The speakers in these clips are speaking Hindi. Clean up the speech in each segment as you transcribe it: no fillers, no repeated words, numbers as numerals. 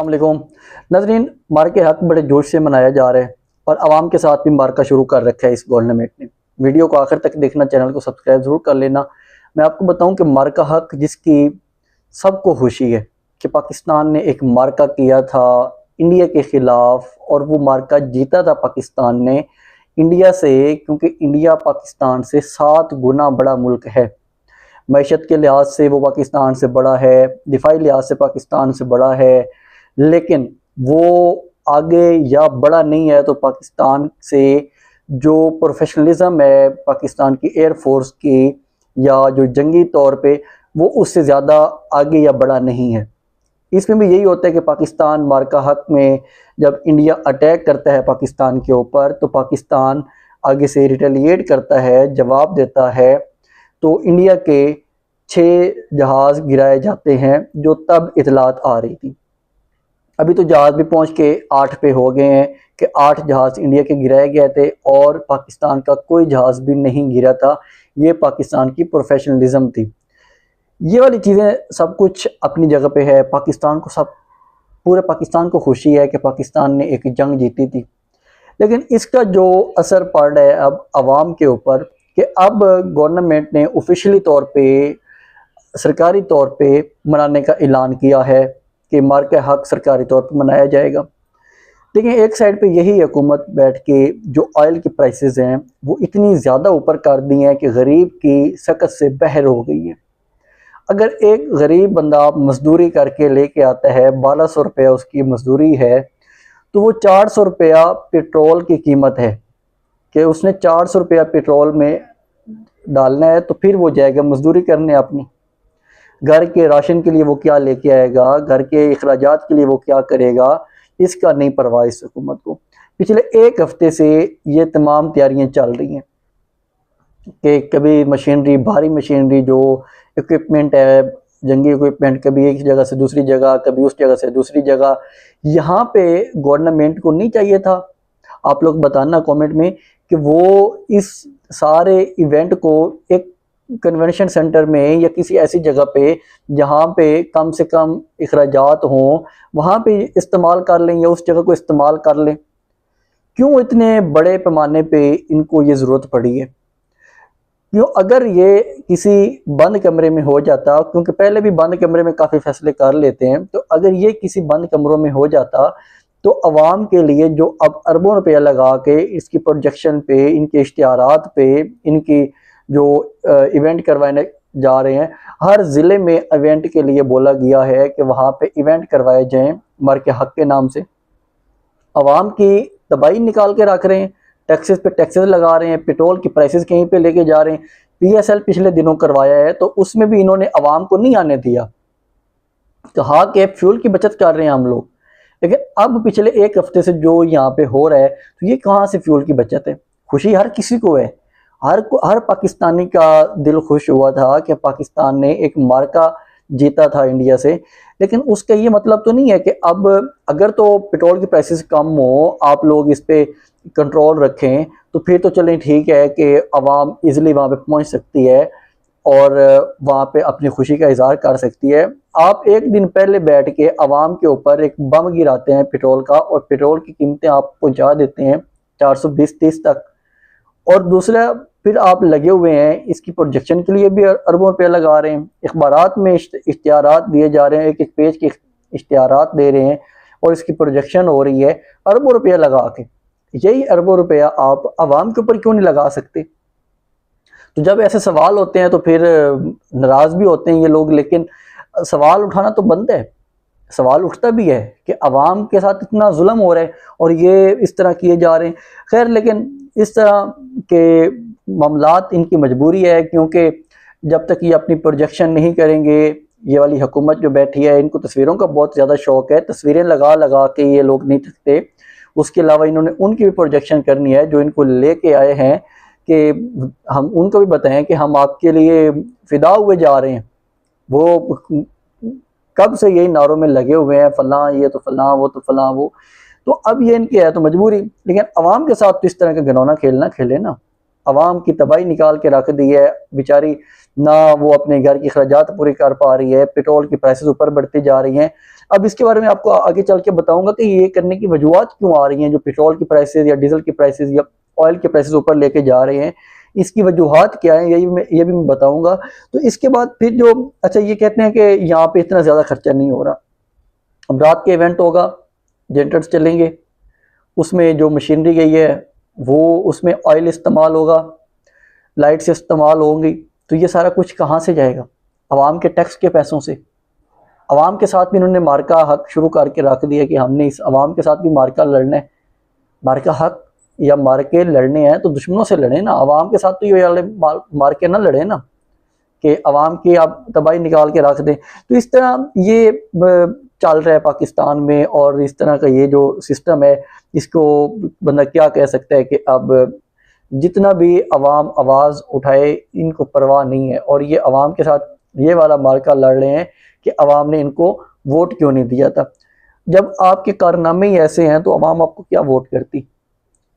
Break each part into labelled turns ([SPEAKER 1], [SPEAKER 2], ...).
[SPEAKER 1] अस्सलाम वालेकुम नाज़रीन, मार्के हक बड़े जोश से मनाया जा रहा है और आवाम के साथ भी मार्का शुरू कर रखा है इस गवर्नमेंट ने। वीडियो को आखिर तक देखना, चैनल को सब्सक्राइब ज़रूर कर लेना। मैं आपको बताऊं कि मार्का हक जिसकी सबको खुशी है कि पाकिस्तान ने एक मार्का किया था इंडिया के ख़िलाफ़ और वो मार्का जीता था पाकिस्तान ने इंडिया से, क्योंकि इंडिया पाकिस्तान से 7 गुना बड़ा मुल्क है। मैशत के लिहाज से वो पाकिस्तान से बड़ा है, दिफाई लिहाज से पाकिस्तान से बड़ा है, लेकिन वो आगे या बड़ा नहीं है तो पाकिस्तान से जो प्रोफेशनलिज्म है पाकिस्तान की एयरफोर्स की या जो जंगी तौर पे, वो उससे ज़्यादा आगे या बड़ा नहीं है। इसमें भी यही होता है कि पाकिस्तान मार्का हक में जब इंडिया अटैक करता है पाकिस्तान के ऊपर तो पाकिस्तान आगे से रिटेलिएट करता है, जवाब देता है। तो इंडिया के 6 जहाज़ गिराए जाते हैं जो तब इतलात आ रही थी। अभी तो जहाज़ भी पहुंच के 8 पे हो गए हैं कि 8 जहाज़ इंडिया के गिराए गए थे और पाकिस्तान का कोई जहाज़ भी नहीं गिरा था। ये पाकिस्तान की प्रोफेशनलिज्म थी। ये वाली चीज़ें सब कुछ अपनी जगह पे है। पाकिस्तान को पूरे पाकिस्तान को खुशी है कि पाकिस्तान ने एक जंग जीती थी, लेकिन इसका जो असर पड़ रहा है अब आवाम के ऊपर कि अब गवर्नमेंट ने ऑफिशियली तौर पे, सरकारी तौर पे मनाने का ऐलान किया है कि मार्के हक सरकारी तौर पे मनाया जाएगा। लेकिन एक साइड पे यही हुकूमत बैठ के जो ऑयल की प्राइसेस हैं वो इतनी ज़्यादा ऊपर कर दी हैं कि गरीब की सकत से बहर हो गई है। अगर एक गरीब बंदा मजदूरी करके लेके आता है, 1200 रुपया उसकी मजदूरी है, तो वो 400 रुपया पेट्रोल की कीमत है कि उसने 400 रुपया पेट्रोल में डालना है, तो फिर वो जाएगा मजदूरी करने अपनी। घर के राशन के लिए वो क्या लेके आएगा, घर के अखराजात के लिए वो क्या करेगा, इसका नहीं परवाह इस हुकूमत को। पिछले 1 हफ्ते से ये तमाम तैयारियां चल रही हैं कि कभी मशीनरी, भारी मशीनरी जो इक्विपमेंट है, जंगी इक्विपमेंट, कभी एक जगह से दूसरी जगह, कभी उस जगह से दूसरी जगह। यहाँ पे गवर्नमेंट को नहीं चाहिए था, आप लोग बताना कमेंट में, कि वो इस सारे इवेंट को एक कन्वेंशन सेंटर में या किसी ऐसी जगह पे जहाँ पे कम से कम अखराजात हों वहाँ पे इस्तेमाल कर लें या उस जगह को इस्तेमाल कर लें। क्यों इतने बड़े पैमाने पे इनको ये ज़रूरत पड़ी है? क्यों? अगर ये किसी बंद कमरे में हो जाता, क्योंकि पहले भी बंद कमरे में काफ़ी फैसले कर लेते हैं, तो अगर ये किसी बंद कमरों में हो जाता तो अवाम के लिए जो अब अरबों रुपया लगा के इसकी प्रोजेक्शन पे, इनके इश्तिहारात पे, इनकी जो इवेंट करवाने जा रहे हैं, हर ज़िले में इवेंट के लिए बोला गया है कि वहाँ पे इवेंट करवाए जाएं मार्के हक के नाम से। अवाम की तबाही निकाल के रख रहे हैं, टैक्सेस पे टैक्सेस लगा रहे हैं, पेट्रोल की प्राइसेस कहीं पे लेके जा रहे हैं। PSL पिछले दिनों करवाया है तो उसमें भी इन्होंने अवाम को नहीं आने दिया। तो हाँ कि फ्यूल की बचत कर रहे हैं हम लोग, लेकिन अब पिछले 1 हफ्ते से जो यहाँ पे हो रहा है तो ये कहाँ से फ्यूल की बचत है? खुशी हर किसी को है, हर पाकिस्तानी का दिल खुश हुआ था कि पाकिस्तान ने एक मार्का जीता था इंडिया से। लेकिन उसका ये मतलब तो नहीं है कि अब अगर तो पेट्रोल की प्राइसेस कम हो, आप लोग इस पे कंट्रोल रखें, तो फिर तो चलें ठीक है कि आवाम इजीली वहाँ पे पहुँच सकती है और वहाँ पे अपनी खुशी का इजहार कर सकती है। आप एक दिन पहले बैठ के आवाम के ऊपर एक बम गिराते हैं पेट्रोल का और पेट्रोल की कीमतें आप पहुँचा देते हैं 420-30 तक, और दूसरा फिर आप लगे हुए हैं इसकी प्रोजेक्शन के लिए भी अरबों रुपया लगा रहे हैं। अखबारात में इश्तिहारात दिए जा रहे हैं, एक एक पेज के इश्तिहारात दे रहे हैं और इसकी प्रोजेक्शन हो रही है अरबों रुपया लगा के। यही अरबों रुपया आप आवाम के ऊपर क्यों नहीं लगा सकते? तो जब ऐसे सवाल होते हैं तो फिर नाराज़ भी होते हैं ये लोग, लेकिन सवाल उठाना तो बंद है। सवाल उठता भी है कि अवाम के साथ इतना जुल्म हो रहा है और ये इस तरह किए जा रहे हैं। खैर, लेकिन इस तरह के मामलात इनकी मजबूरी है, क्योंकि जब तक ये अपनी प्रोजेक्शन नहीं करेंगे, ये वाली हुकूमत जो बैठी है इनको तस्वीरों का बहुत ज़्यादा शौक़ है, तस्वीरें लगा लगा के ये लोग नहीं थकते। उसके अलावा इन्होंने उनकी भी प्रोजेक्शन करनी है जो इनको लेके आए हैं कि हम उनको भी बताएं कि हम आपके लिए फ़िदा हुए जा रहे हैं। वो कब से यही नारों में लगे हुए हैं, फलां ये तो फलां, वो तो फलां वो। तो अब ये इनकी है तो मजबूरी, लेकिन अवाम के साथ तो इस तरह का घिनौना खेलना खेले ना। आवाम की तबाही निकाल के रख दी है बेचारी, ना वो अपने घर की खर्चात पूरी कर पा रही है, पेट्रोल की प्राइसेस ऊपर बढ़ती जा रही हैं। अब इसके बारे में आपको आगे चल के बताऊंगा कि ये करने की वजूहत क्यों आ रही हैं, जो पेट्रोल की प्राइसेस या डीजल की प्राइसेस या ऑयल के प्राइसेस ऊपर लेके जा रहे हैं, इसकी वजूहत क्या है, ये भी मैं बताऊंगा। तो इसके बाद फिर जो अच्छा ये कहते हैं कि यहाँ पे इतना ज़्यादा खर्चा नहीं हो रहा। अब रात के इवेंट होगा, जनरेटर्स चलेंगे, उसमें जो मशीनरी गई है वो उसमें ऑयल इस्तेमाल होगा, लाइट्स इस्तेमाल होंगी, तो ये सारा कुछ कहाँ से जाएगा? आवाम के टैक्स के पैसों से। आवाम के साथ भी इन्होंने मार्का हक शुरू करके रख दिया कि हमने इस आवाम के साथ भी मार्का लड़ना है। मार्का हक या मार्के लड़ने हैं तो दुश्मनों से लड़े ना, आवाम के साथ तो ये वाले मार्के ना लड़े ना कि आवाम की आप तबाही निकाल के रख दें। तो इस तरह ये चल रहा है पाकिस्तान में, और इस तरह का ये जो सिस्टम है इसको बंदा क्या कह सकता है कि अब जितना भी अवाम आवाज़ उठाए इनको परवाह नहीं है, और ये अवाम के साथ ये वाला मार्का लड़ रहे हैं कि अवाम ने इनको वोट क्यों नहीं दिया था। जब आपके कारनामे ही ऐसे हैं तो अवाम आपको क्या वोट करती?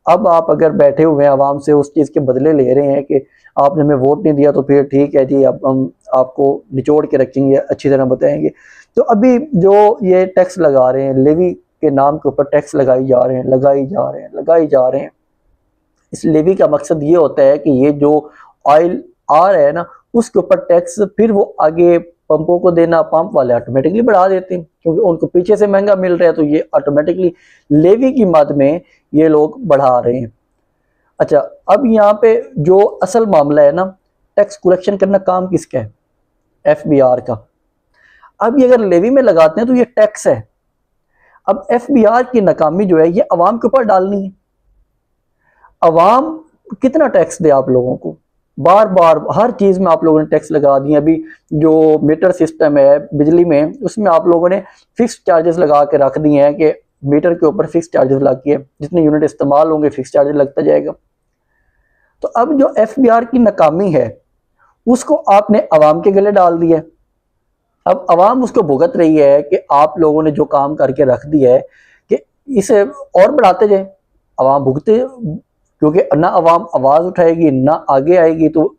[SPEAKER 1] अब आप अगर बैठे हुए हैं अवाम से उस चीज़ के बदले ले रहे हैं कि आपने हमें वोट नहीं दिया, तो फिर ठीक है जी, अब हम आपको निचोड़ के रखेंगे, अच्छी तरह बताएंगे। तो अभी जो ये टैक्स लगा रहे हैं, लेवी के नाम के ऊपर टैक्स लगाई जा रहे हैं। इस लेवी का मकसद ये होता है कि ये जो ऑयल आ रहा है ना उसके ऊपर टैक्स फिर वो आगे पंपों को देना, पंप वाले ऑटोमेटिकली बढ़ा देते हैं क्योंकि उनको पीछे से महंगा मिल रहा है, तो ये ऑटोमेटिकली लेवी की मद में ये लोग बढ़ा रहे हैं। अच्छा, अब यहाँ पे जो असल मामला है ना, टैक्स कलेक्शन करना काम किसका है? FBR का। अब ये अगर लेवी में लगाते हैं तो ये टैक्स है। अब FBR की नाकामी जो है ये अवाम के ऊपर डालनी है। अवाम कितना टैक्स दे आप लोगों को? बार बार हर चीज़ में आप लोगों ने टैक्स लगा दिए। अभी जो मीटर सिस्टम है बिजली में, उसमें आप लोगों ने फिक्स चार्जेस लगा के रख दिए हैं कि मीटर के ऊपर फिक्स चार्जेस लग के जितने यूनिट इस्तेमाल होंगे फिक्स चार्जेस लगता जाएगा। तो अब जो FBR की नाकामी है उसको आपने अवाम के गले डाल दिया। अब अवाम उसको भुगत रही है कि आप लोगों ने जो काम करके रख दिया है कि इसे और बढ़ाते जाए। अवाम भुगते, क्योंकि ना अवाम आवाज़ उठाएगी ना आगे आएगी, तो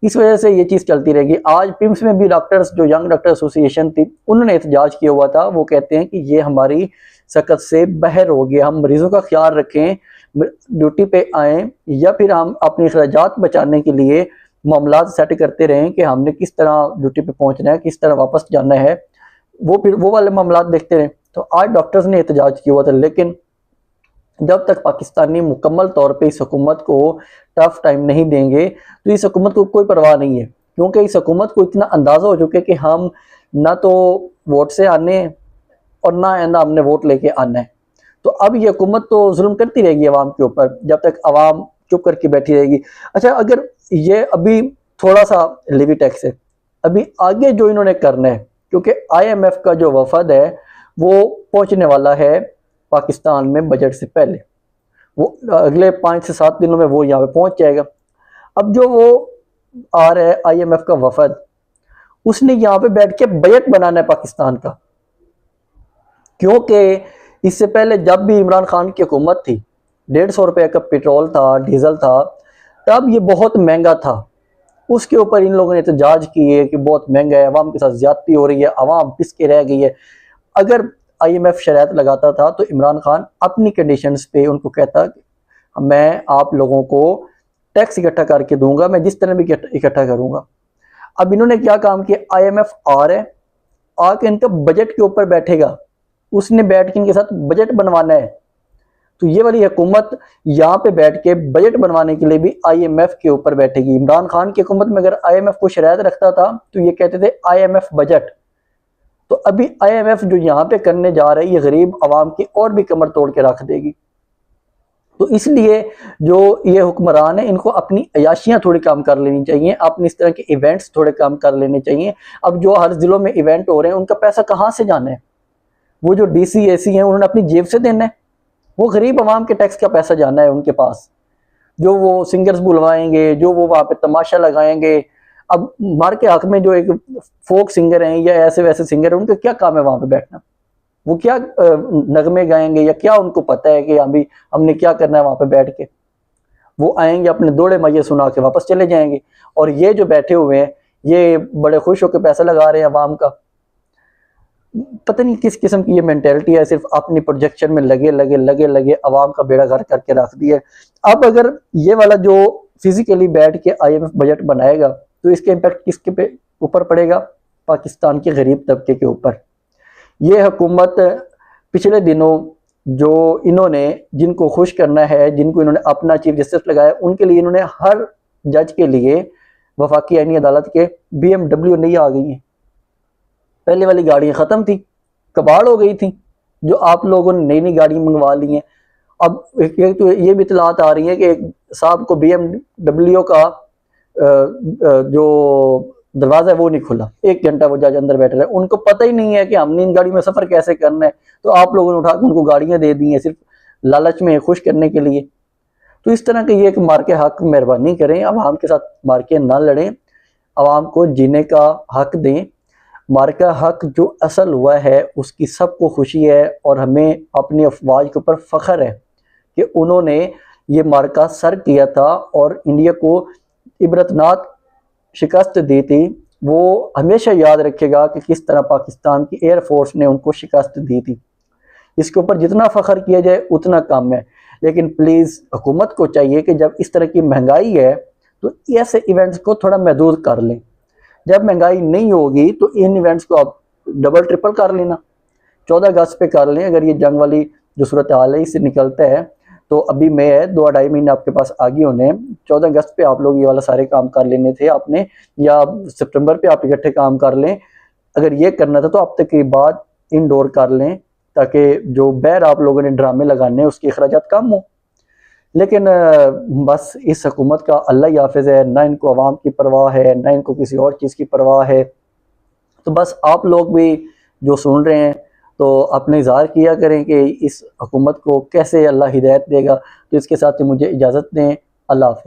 [SPEAKER 1] इस वजह से ये चीज़ चलती रहेगी। आज पिम्स में भी डॉक्टर्स, जो यंग डॉक्टर एसोसिएशन थी, उन्होंने एहतजाज किया हुआ था। वो कहते हैं कि ये हमारी सकत से बाहर हो गया, हम मरीजों का ख्याल रखें, ड्यूटी पे आएँ, या फिर हम अपने अखराजात बचाने के लिए मामलात सेट करते रहें कि हमने किस तरह ड्यूटी पे पहुंचना है, किस तरह वापस जाना है, वो फिर वो वाले मामलात देखते रहें। तो आज डॉक्टर्स ने एहतजाज किया हुआ था, लेकिन जब तक पाकिस्तानी मुकम्मल तौर पे इस हुकूमत को टफ टाइम नहीं देंगे तो इस हुकूमत को कोई परवाह नहीं है, क्योंकि इस हुकूमत को इतना अंदाज़ा हो चुका है कि हम ना तो वोट से आने हैं और ना आइंदा हमने वोट लेके आना है। तो अब ये हुकूमत तो जुल्म करती रहेगी आवाम के ऊपर जब तक आवाम चुप करके बैठी रहेगी। अच्छा, अगर ये अभी थोड़ा सा लेवी टैक्स है, अभी आगे जो इन्होंने करना है, क्योंकि IMF का जो वफद है वो पहुंचने वाला है पाकिस्तान में बजट से पहले, वो अगले 5 से 7 दिनों में वो यहाँ पे पहुंच जाएगा। अब जो वो आ रहा है IMF का वफद, उसने यहाँ पे बैठ के बजट बनाना है पाकिस्तान का, क्योंकि इससे पहले जब भी इमरान खान की हुकूमत थी 150 रुपये का पेट्रोल था, डीजल था, तब ये बहुत महंगा था। उसके ऊपर इन लोगों ने एहतजाज किए कि बहुत महंगा है, अवाम के साथ ज्यादती हो रही है, अवाम पिस के रह गई है। अगर IMF शराइत लगाता था तो इमरान खान अपनी कंडीशंस पे उनको कहता कि मैं आप लोगों को टैक्स इकट्ठा करके दूंगा, मैं जिस तरह भी इकट्ठा करूंगा। अब इन्होंने क्या काम किया, IMF आ रहा है, आके इनका बजट के ऊपर बैठेगा, उसने बैठ के इनके साथ बजट बनवाना है। तो ये वाली हुकूमत यहाँ पे बैठ के बजट बनवाने के लिए भी IMF के ऊपर बैठेगी। इमरान खान की हुकूमत में अगर IMF को शरायत रखता था तो ये कहते थे IMF बजट। तो अभी IMF जो यहाँ पे करने जा रही है, ये गरीब आवाम की और भी कमर तोड़ के रख देगी। तो इसलिए जो ये हुक्मरान है इनको अपनी अयाशियाँ थोड़ी कम कर लेनी चाहिए, अपने इस तरह के इवेंट्स थोड़े कम कर लेने चाहिए। अब जो हर जिलों में इवेंट हो रहे हैं उनका पैसा कहाँ से जाना है? वो जो DC AC हैं उन्होंने अपनी जेब से देना है, वो गरीब आवाम के टैक्स का पैसा जाना है उनके पास। जो वो सिंगर्स बुलवाएंगे, जो वो वहाँ पे तमाशा लगाएंगे, अब मार के हक में जो एक फोक सिंगर हैं या ऐसे वैसे सिंगर हैं, उनका क्या काम है वहाँ पे बैठना? वो क्या नगमे गाएंगे या क्या उनको पता है कि अभी हमने क्या करना है वहाँ पे बैठ के? वो आएंगे अपने दौड़े मैये सुना के वापस चले जाएंगे। और ये जो बैठे हुए हैं ये बड़े खुश होकर पैसा लगा रहे हैं अवाम का। पता नहीं किस किस्म की ये मेंटेलिटी है, सिर्फ अपनी प्रोजेक्शन में लगे लगे लगे लगे अवाम का बेड़ा गर्क करके रख दिया। अब अगर ये वाला जो फिजिकली बैठ के IMF बजट बनाएगा तो इसके इम्पैक्ट किसके ऊपर पड़ेगा? पाकिस्तान के गरीब तबके के ऊपर। ये हुकूमत पिछले दिनों जो इन्होंने जिनको खुश करना है, जिनको इन्होंने अपना चीफ जस्टिस लगाया, उनके लिए इन्होंने हर जज के लिए वफाकी आईनी अदालत के BMW नहीं आ गई हैं। पहले वाली गाड़ियां ख़त्म थी, कबाड़ हो गई थी, जो आप लोगों ने नई नई गाड़ी मंगवा ली हैं। अब एक तो ये भी इतलात आ रही है कि एक साहब को BMW का जो दरवाज़ा है वो नहीं खुला, 1 घंटा वो जज अंदर बैठे रहे, उनको पता ही नहीं है कि हमने इन गाड़ी में सफ़र कैसे करना है। तो आप लोगों ने उठा के उनको गाड़ियाँ दे दी हैं सिर्फ लालच में, खुश करने के लिए। तो इस तरह के ये कि मार के हक मेहरबानी करें, आवाम के साथ मार के ना लड़ें, आवाम को जीने का हक दें। मार का हक जो असल हुआ है उसकी सबको खुशी है और हमें अपनी अफवाज के ऊपर फ़ख्र है कि उन्होंने ये मार्का सर किया था और इंडिया को इबरतनाक शिकस्त दी थी। वो हमेशा याद रखेगा कि किस तरह पाकिस्तान की एयरफोर्स ने उनको शिकस्त दी थी। इसके ऊपर जितना फ़ख्र किया जाए उतना कम है। लेकिन प्लीज़ हुकूमत को चाहिए कि जब इस तरह की महंगाई है तो ऐसे इवेंट्स को थोड़ा महदूद कर लें। जब महंगाई नहीं होगी तो इन इवेंट्स को आप डबल ट्रिपल कर लेना, 14 अगस्त पे कर लें। अगर ये जंग वाली जो सूरत हाल है इससे निकलता है तो अभी मैं 2-2.5 महीने आपके पास आगे होने, 14 अगस्त पे आप लोग ये वाला सारे काम कर लेने थे आपने, या सितंबर पे आप इकट्ठे काम कर लें। अगर ये करना था तो अब तक के बाद इनडोर कर लें ताकि जो बैर आप लोगों ने ड्रामे लगाने उसके अखराजात कम हो। लेकिन बस इस हुकूमत का अल्लाह ही हाफिज़ है, ना इनको अवाम की परवाह है ना इनको किसी और चीज़ की परवाह है। तो बस आप लोग भी जो सुन रहे हैं तो अपने इज़हार किया करें कि इस हुकूमत को कैसे अल्लाह हिदायत देगा। तो इसके साथ ही मुझे इजाज़त दें। अल्लाह हाफिज़।